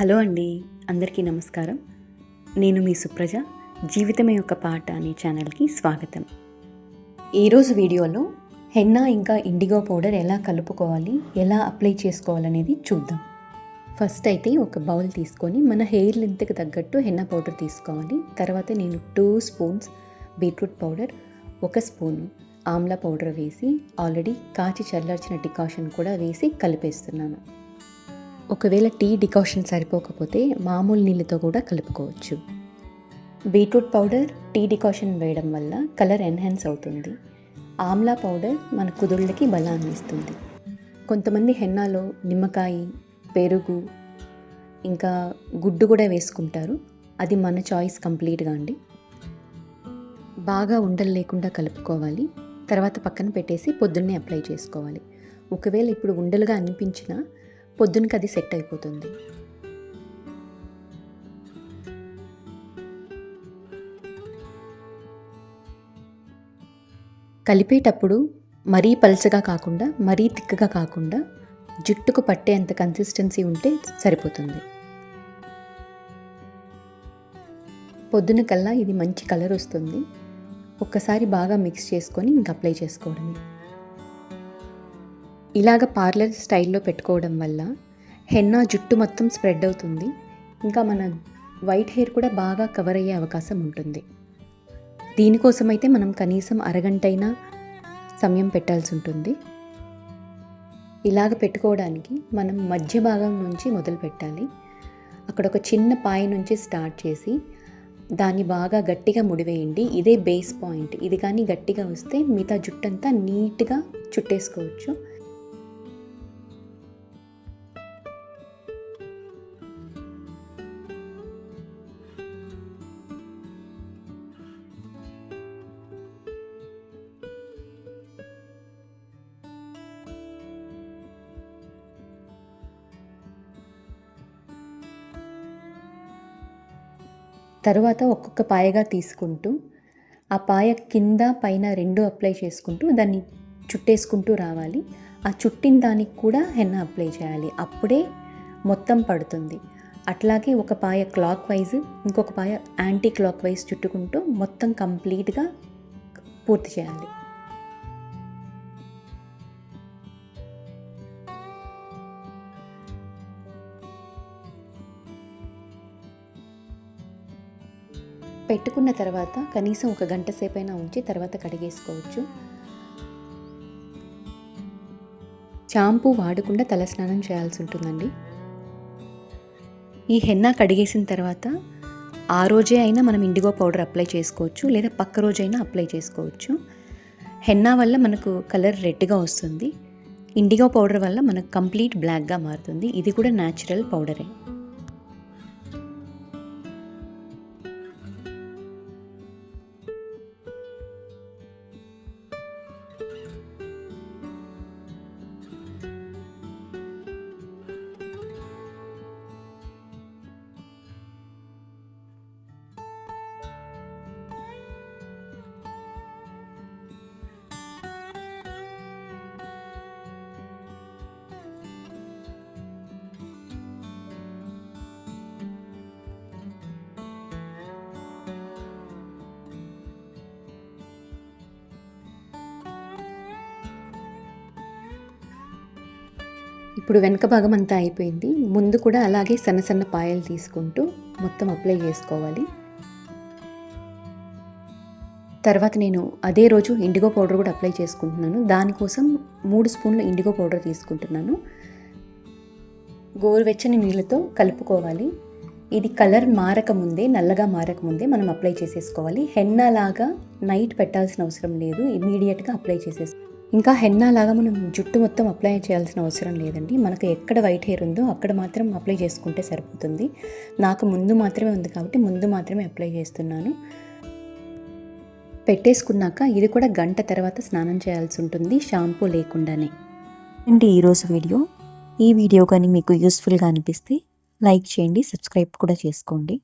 Hello అండి, అందరికీ నమస్కారం. నేను మీ సుప్రజ. జీవితమే ఒక పాట అనే ఛానల్కి స్వాగతం. ఈరోజు వీడియోలో హెన్నా ఇంకా ఇండిగో పౌడర్ ఎలా కలుపుకోవాలి, ఎలా అప్లై చేసుకోవాలనేది చూద్దాం. ఫస్ట్ అయితే ఒక బౌల్ తీసుకొని మన హెయిర్ లెంత్కి తగ్గట్టు హెన్నా పౌడర్ తీసుకోవాలి. తర్వాత నేను 2 spoons beetroot powder, 1 spoon Amla powder వేసి ఆల్రెడీ కాచి చల్లార్చిన డికాషన్ కూడా వేసి కలిపేస్తున్నాను. ఒకవేళ టీ డికాషన్ సరిపోకపోతే మామూలు నీళ్ళతో కూడా కలుపుకోవచ్చు. బీట్రూట్ పౌడర్ టీ డికాషన్ వేయడం వల్ల కలర్ ఎన్హాన్స్ అవుతుంది. ఆమ్లా పౌడర్ మన కుదుళ్ళకి బలాన్ని ఇస్తుంది. కొంతమంది హెన్నాలో నిమ్మకాయ, పెరుగు, ఇంకా గుడ్డు కూడా వేసుకుంటారు. అది మన చాయిస్ కంప్లీట్గా అండి. బాగా ఉండలు లేకుండా కలుపుకోవాలి. తర్వాత పక్కన పెట్టేసి పొద్దున్నే అప్లై చేసుకోవాలి. ఒకవేళ ఇప్పుడు ఉండలుగా అనిపించినా పొద్దునకి అది సెట్ అయిపోతుంది. కలిపేటప్పుడు మరీ పల్చగా కాకుండా మరీ తిక్కగా కాకుండా జుట్టుకు పట్టేంత కన్సిస్టెన్సీ ఉంటే సరిపోతుంది. పొద్దున కల్లా ఇది మంచి కలర్ వస్తుంది. ఒక్కసారి బాగా మిక్స్ చేసుకొని ఇంక అప్లై చేసుకోవడమే. ఇలాగ పార్లర్ స్టైల్లో పెట్టుకోవడం వల్ల హెన్నా జుట్టు మొత్తం స్ప్రెడ్ అవుతుంది. ఇంకా మన వైట్ హెయిర్ కూడా బాగా కవర్ అయ్యే అవకాశం ఉంటుంది. దీనికోసమైతే మనం కనీసం అరగంటైనా సమయం పెట్టాల్సి ఉంటుంది. ఇలాగ పెట్టుకోవడానికి మనం మధ్య భాగం నుంచి మొదలు పెట్టాలి. అక్కడ ఒక చిన్న పాయ నుంచి స్టార్ట్ చేసి దాన్ని బాగా గట్టిగా ముడివేయండి. ఇదే బేస్ పాయింట్. ఇది కానీ గట్టిగా వస్తే మిగతా జుట్టంతా నీట్గా చుట్టేసుకోవచ్చు. తరువాత ఒక్కొక్క పాయగా తీసుకుంటూ ఆ పాయ కింద పైన 2 అప్లై చేసుకుంటూ దాన్ని చుట్టేసుకుంటూ రావాలి. ఆ చుట్టిన దానికి కూడా హెన్నా అప్లై చేయాలి. అప్పుడే మొత్తం పడుతుంది. అట్లాగే ఒక పాయ క్లాక్ వైజ్, ఇంకొక పాయ యాంటీ క్లాక్ వైజ్ చుట్టుకుంటూ మొత్తం కంప్లీట్గా పూర్తి చేయాలి. పెట్టుకున్న తర్వాత కనీసం 1 గంట సేపైనా ఉంచి తర్వాత కడిగేసుకోవచ్చు. షాంపూ వాడకుండా తలస్నానం చేయాల్సి ఉంటుందండి. ఈ హెన్నా కడిగేసిన తర్వాత ఆ రోజే అయినా మనం ఇండిగో పౌడర్ అప్లై చేసుకోవచ్చు, లేదా పక్క రోజైనా అప్లై చేసుకోవచ్చు. హెన్నా వల్ల మనకు కలర్ రెడ్గా వస్తుంది. ఇండిగో పౌడర్ వల్ల మనకు కంప్లీట్ బ్లాక్గా మారుతుంది. ఇది కూడా న్యాచురల్ పౌడరే. ఇప్పుడు వెనక భాగం అంతా అయిపోయింది. ముందు కూడా అలాగే సన్న సన్న పాయలు తీసుకుంటూ మొత్తం అప్లై చేసుకోవాలి. తర్వాత నేను అదే రోజు ఇండిగో పౌడర్ కూడా అప్లై చేసుకుంటున్నాను. దానికోసం 3 స్పూన్లు ఇండిగో పౌడర్ తీసుకుంటున్నాను. గోరువెచ్చని నీళ్ళతో కలుపుకోవాలి. ఇది కలర్ మారకముందే, నల్లగా మారకముందే మనం అప్లై చేసేసుకోవాలి. హెన్నా లాగా నైట్ పెట్టాల్సిన అవసరం లేదు. ఇమీడియట్గా అప్లై చేసేసుకోవాలి. ఇంకా హెన్నా లాగా మనం జుట్టు మొత్తం అప్లై చేయాల్సిన అవసరం లేదండి. మనకు ఎక్కడ వైట్ హెయిర్ ఉందో అక్కడ మాత్రం అప్లై చేసుకుంటే సరిపోతుంది. నాకు ముందు మాత్రమే ఉంది కాబట్టి ముందు మాత్రమే అప్లై చేస్తున్నాను. పెట్టేసుకున్నాక ఇది కూడా గంట తర్వాత స్నానం చేయాల్సి ఉంటుంది, షాంపూ లేకుండానే. అంటే ఈరోజు వీడియో. ఈ వీడియో కానీ మీకు యూస్ఫుల్గా అనిపిస్తే లైక్ చేయండి, సబ్స్క్రైబ్ కూడా చేసుకోండి.